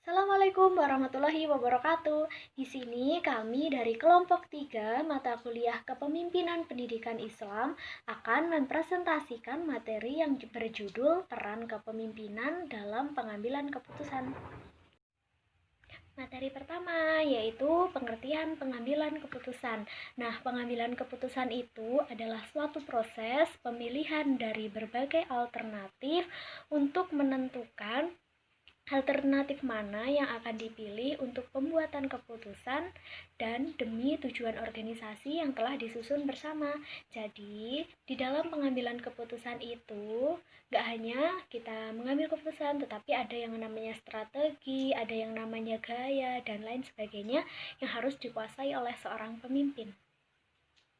Assalamualaikum warahmatullahi wabarakatuh. Di sini kami dari kelompok 3 mata kuliah Kepemimpinan Pendidikan Islam akan mempresentasikan materi yang berjudul Peran Kepemimpinan dalam Pengambilan Keputusan. Materi pertama yaitu pengertian pengambilan keputusan. Nah, pengambilan keputusan itu adalah suatu proses pemilihan dari berbagai alternatif untuk menentukan alternatif mana yang akan dipilih untuk pembuatan keputusan dan demi tujuan organisasi yang telah disusun bersama. Jadi, di dalam pengambilan keputusan itu, gak hanya kita mengambil keputusan, tetapi ada yang namanya strategi, ada yang namanya gaya, dan lain sebagainya yang harus dikuasai oleh seorang pemimpin.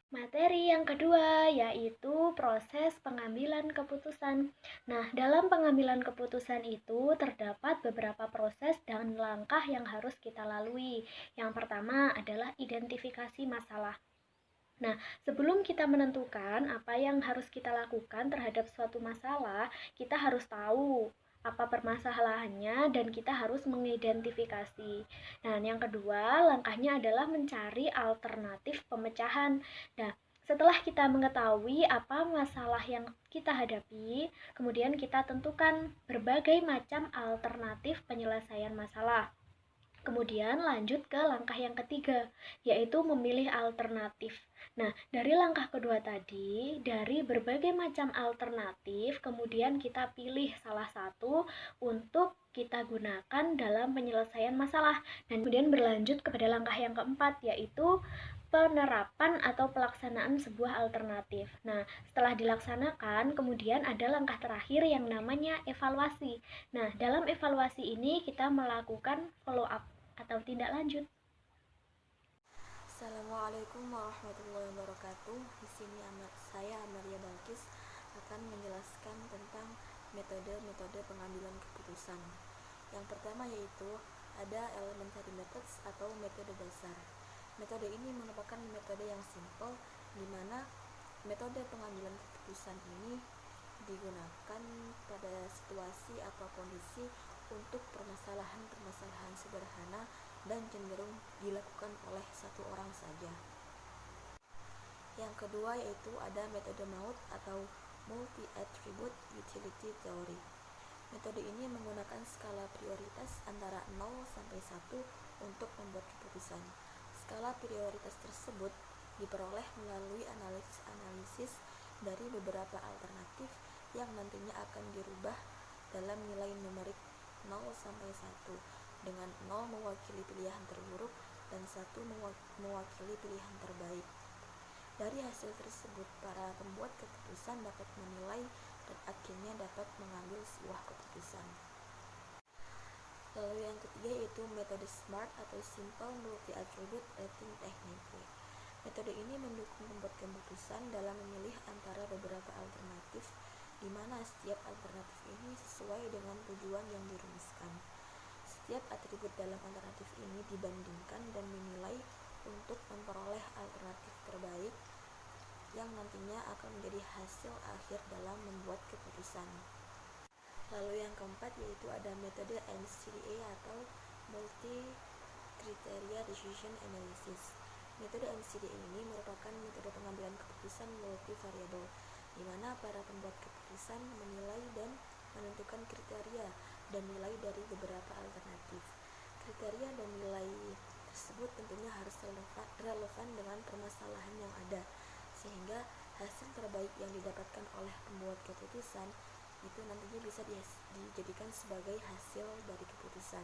Materi yang kedua yaitu proses pengambilan keputusan. Nah, dalam pengambilan keputusan itu terdapat beberapa proses dan langkah yang harus kita lalui. Yang pertama adalah identifikasi masalah. Nah, sebelum kita menentukan apa yang harus kita lakukan terhadap suatu masalah, kita harus tahu apa permasalahannya dan kita harus mengidentifikasi. Nah, yang kedua, langkahnya adalah mencari alternatif pemecahan. Nah, setelah kita mengetahui apa masalah yang kita hadapi, kemudian kita tentukan berbagai macam alternatif penyelesaian masalah. Kemudian lanjut ke langkah yang ketiga, yaitu memilih alternatif. Nah, dari langkah kedua tadi, dari berbagai macam alternatif, kemudian kita pilih salah satu untuk kita gunakan dalam penyelesaian masalah. Dan kemudian berlanjut kepada langkah yang keempat, yaitu penerapan atau pelaksanaan sebuah alternatif. Nah, setelah dilaksanakan, kemudian ada langkah terakhir yang namanya evaluasi. Nah, dalam evaluasi ini kita melakukan follow up atau tindak lanjut. Assalamualaikum warahmatullahi wabarakatuh. Di sini saya Amalia Balkis akan menjelaskan tentang metode-metode pengambilan keputusan. Yang pertama yaitu ada elementary methods atau metode dasar. Metode ini merupakan metode yang simple di mana metode pengambilan keputusan ini digunakan pada situasi atau kondisi untuk permasalahan-permasalahan sederhana dan cenderung dilakukan oleh satu orang saja. Yang kedua yaitu ada metode MAUT atau Multi-Attribute Utility Theory. Metode ini menggunakan skala prioritas antara 0 sampai 1 untuk membuat keputusan. Skala prioritas tersebut diperoleh melalui analisis dari beberapa alternatif yang nantinya akan dirubah dalam nilai numerik 0 sampai 1, dengan 0 mewakili pilihan terburuk dan 1 mewakili pilihan terbaik. Dari hasil tersebut, para pembuat keputusan dapat menilai dan akhirnya dapat mengambil sebuah keputusan. Lalu yang ketiga yaitu metode SMART atau Simple Multi-Attribute Rating Technique. Metode ini mendukung pembuat keputusan dalam memilih antara beberapa alternatif, di mana setiap alternatif ini sesuai dengan tujuan yang dirumuskan. Setiap atribut dalam alternatif ini dibandingkan dan dinilai untuk memperoleh alternatif terbaik yang nantinya akan menjadi hasil akhir dalam membuat keputusan. Lalu yang keempat yaitu ada metode MCDA atau Multi Criteria Decision Analysis. Metode MCDA ini merupakan metode pengambilan keputusan multivariabel, di mana para pembuat keputusan menilai dan menentukan kriteria dan nilai dari beberapa alternatif. Kriteria dan nilai tersebut tentunya harus relevan dengan permasalahan yang ada, sehingga hasil terbaik yang didapatkan oleh pembuat keputusan itu nantinya bisa dijadikan sebagai hasil dari keputusan.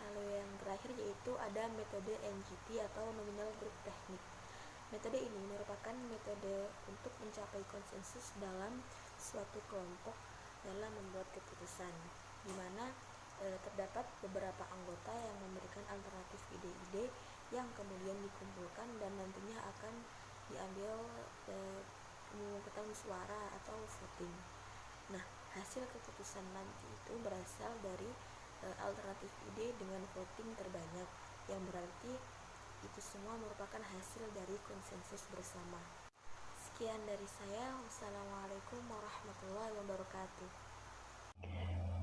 Lalu yang terakhir yaitu ada metode NGT atau Nominal Group Technique. Metode ini merupakan metode untuk mencapai konsensus dalam suatu kelompok dalam membuat keputusan, di mana terdapat beberapa anggota yang memberikan alternatif ide-ide yang kemudian dikumpulkan dan nantinya akan diambil pemungutan suara atau voting. Nah, hasil keputusan nanti itu berasal dari alternatif ide dengan voting terbanyak, yang berarti itu semua merupakan hasil dari konsensus bersama. Sekian dari saya. Wassalamualaikum warahmatullahi wabarakatuh.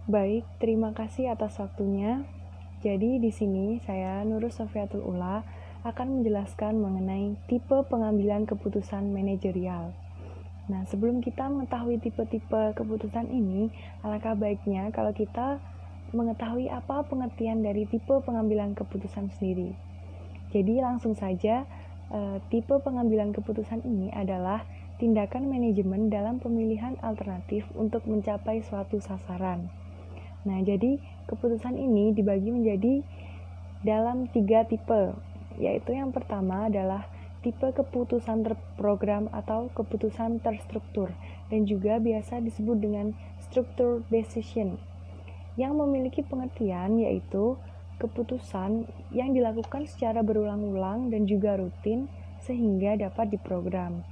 Baik, terima kasih atas waktunya. Jadi di sini saya Nurul Sofiatul Ula akan menjelaskan mengenai tipe pengambilan keputusan manajerial. Nah, sebelum kita mengetahui tipe-tipe keputusan ini, alangkah baiknya kalau kita mengetahui apa pengertian dari tipe pengambilan keputusan sendiri. Jadi langsung saja, tipe pengambilan keputusan ini adalah tindakan manajemen dalam pemilihan alternatif untuk mencapai suatu sasaran. Nah, jadi keputusan ini dibagi menjadi dalam 3 tipe, yaitu yang pertama adalah tipe keputusan terprogram atau keputusan terstruktur, dan juga biasa disebut dengan structure decision, yang memiliki pengertian yaitu keputusan yang dilakukan secara berulang-ulang dan juga rutin sehingga dapat diprogram.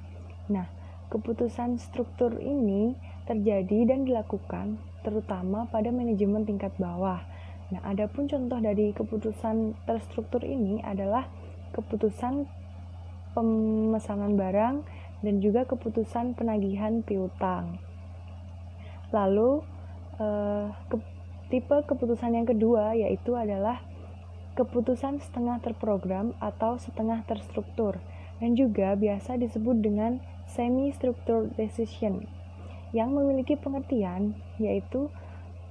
Nah, keputusan struktur ini terjadi dan dilakukan terutama pada manajemen tingkat bawah. Nah, adapun contoh dari keputusan terstruktur ini adalah keputusan pemesanan barang dan juga keputusan penagihan piutang. Lalu, tipe keputusan yang kedua yaitu adalah keputusan setengah terprogram atau setengah terstruktur, dan juga biasa disebut dengan semi-structured decision, yang memiliki pengertian yaitu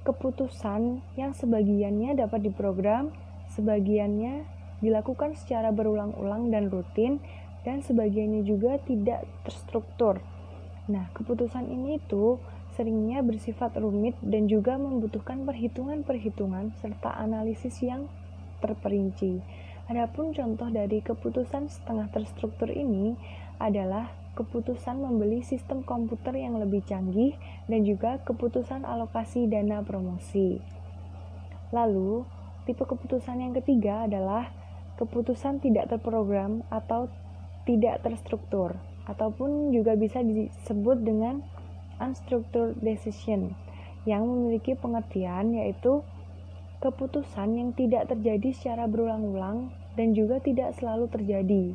keputusan yang sebagiannya dapat diprogram, sebagiannya dilakukan secara berulang-ulang dan rutin, dan sebagiannya juga tidak terstruktur. Nah, keputusan ini tuh seringnya bersifat rumit dan juga membutuhkan perhitungan-perhitungan serta analisis yang terperinci. Adapun contoh dari keputusan setengah terstruktur ini adalah keputusan membeli sistem komputer yang lebih canggih dan juga keputusan alokasi dana promosi. Lalu, tipe keputusan yang ketiga adalah keputusan tidak terprogram atau tidak terstruktur, ataupun juga bisa disebut dengan unstructured decision, yang memiliki pengertian yaitu keputusan yang tidak terjadi secara berulang-ulang dan juga tidak selalu terjadi.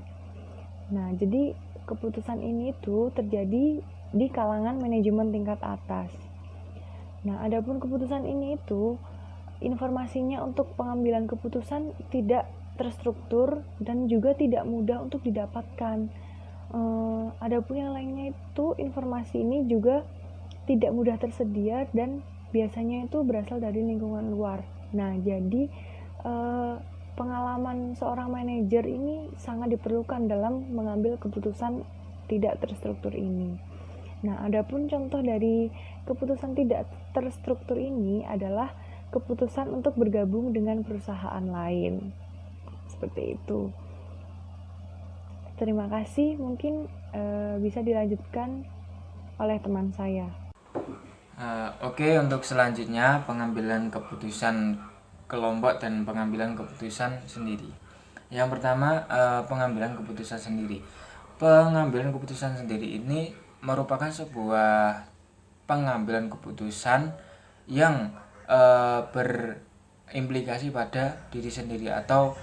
Nah, jadi keputusan ini tuh terjadi di kalangan manajemen tingkat atas. Nah, adapun keputusan ini itu informasinya untuk pengambilan keputusan tidak terstruktur dan juga tidak mudah untuk didapatkan. Adapun yang lainnya itu informasi ini juga tidak mudah tersedia dan biasanya itu berasal dari lingkungan luar. Nah, jadi pengalaman seorang manajer ini sangat diperlukan dalam mengambil keputusan tidak terstruktur ini. Nah, adapun contoh dari keputusan tidak terstruktur ini adalah keputusan untuk bergabung dengan perusahaan lain. Seperti itu. Terima kasih, mungkin bisa dilanjutkan oleh teman saya. Oke, untuk selanjutnya pengambilan keputusan kelompok dan pengambilan keputusan sendiri. Yang pertama, pengambilan keputusan sendiri. Pengambilan keputusan sendiri ini merupakan sebuah pengambilan keputusan yang berimplikasi pada diri sendiri atau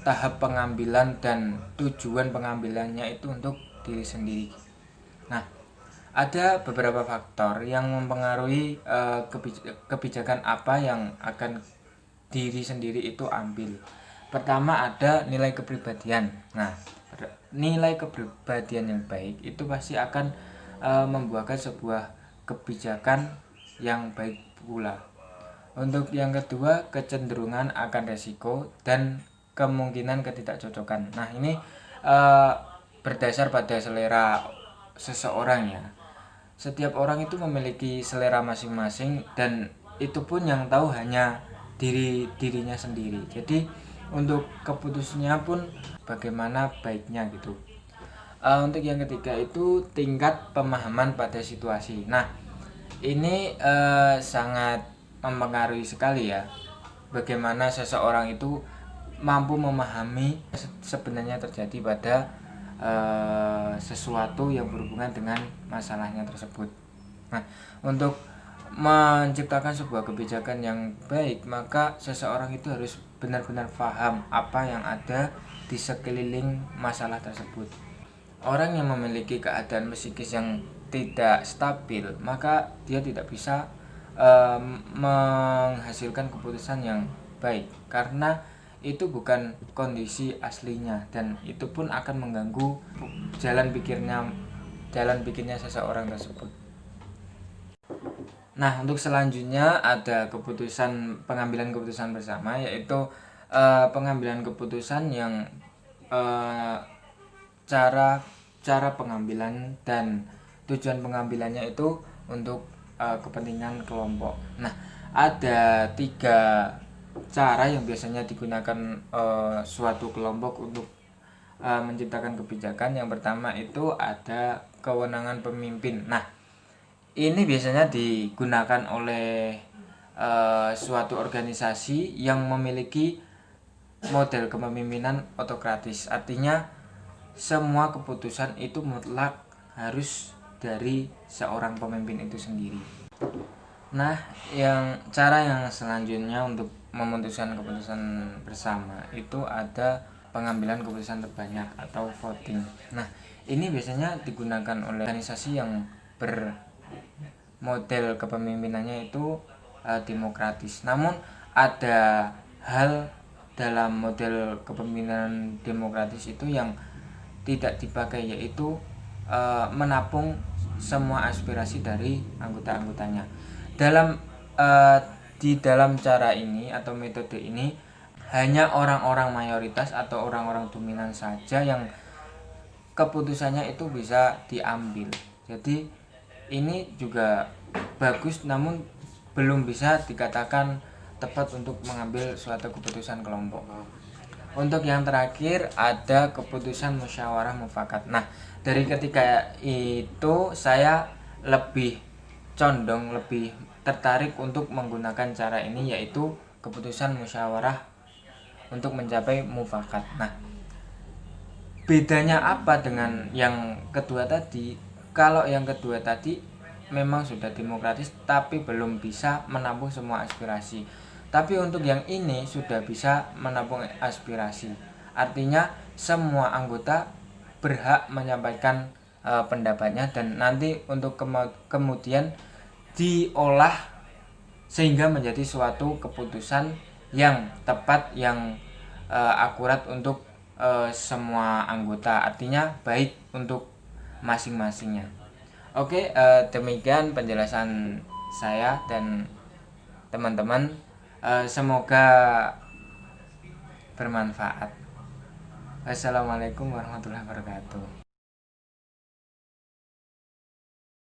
tahap pengambilan dan tujuan pengambilannya itu untuk diri sendiri. Nah, ada beberapa faktor yang mempengaruhi kebijakan apa yang akan diri sendiri itu ambil. Pertama ada nilai kepribadian. Nah, nilai kepribadian yang baik itu pasti akan membuahkan sebuah kebijakan yang baik pula. Untuk yang kedua, kecenderungan akan resiko dan kemungkinan ketidakcocokan. Nah, ini berdasar pada selera seseorang ya. Setiap orang itu memiliki selera masing-masing dan itu pun yang tahu hanya dirinya sendiri. Jadi untuk keputusannya pun bagaimana baiknya gitu. Untuk yang ketiga itu tingkat pemahaman pada situasi. Nah, ini sangat mempengaruhi sekali ya, bagaimana seseorang itu mampu memahami sebenarnya terjadi pada sesuatu yang berhubungan dengan masalahnya tersebut. Nah, untuk menciptakan sebuah kebijakan yang baik, maka seseorang itu harus benar-benar paham apa yang ada di sekeliling masalah tersebut. Orang yang memiliki keadaan psikis yang tidak stabil, maka dia tidak bisa menghasilkan keputusan yang baik, karena itu bukan kondisi aslinya dan itu pun akan mengganggu jalan pikirnya seseorang tersebut. Nah, untuk selanjutnya ada pengambilan keputusan bersama, yaitu pengambilan keputusan yang cara pengambilan dan tujuan pengambilannya itu untuk kepentingan kelompok. Nah, ada 3 cara yang biasanya digunakan suatu kelompok untuk menciptakan kebijakan. Yang pertama itu ada kewenangan pemimpin. Nah, ini biasanya digunakan oleh suatu organisasi yang memiliki model kepemimpinan otokratis. Artinya semua keputusan itu mutlak harus dari seorang pemimpin itu sendiri. Nah, cara yang selanjutnya untuk memutuskan keputusan bersama itu ada pengambilan keputusan terbanyak atau voting. Nah, ini biasanya digunakan oleh organisasi yang bermodel kepemimpinannya itu demokratis. Namun ada hal dalam model kepemimpinan demokratis itu yang tidak dipakai, yaitu menampung semua aspirasi dari anggota-anggotanya. Di dalam cara ini atau metode ini hanya orang-orang mayoritas atau orang-orang dominan saja yang keputusannya itu bisa diambil. Jadi ini juga bagus, namun belum bisa dikatakan tepat untuk mengambil suatu keputusan kelompok. Untuk yang terakhir ada keputusan musyawarah mufakat. Nah, dari ketiga itu saya lebih tertarik untuk menggunakan cara ini, yaitu keputusan musyawarah untuk mencapai mufakat. Nah, bedanya apa dengan yang kedua tadi? Kalau yang kedua tadi memang sudah demokratis tapi belum bisa menampung semua aspirasi. Tapi untuk yang ini sudah bisa menampung aspirasi. Artinya semua anggota berhak menyampaikan pendapatnya dan nanti untuk kemudian diolah sehingga menjadi suatu keputusan yang tepat, yang akurat untuk semua anggota, artinya baik untuk masing-masingnya. Oke, demikian penjelasan saya dan teman-teman, semoga bermanfaat. Wassalamualaikum warahmatullahi wabarakatuh.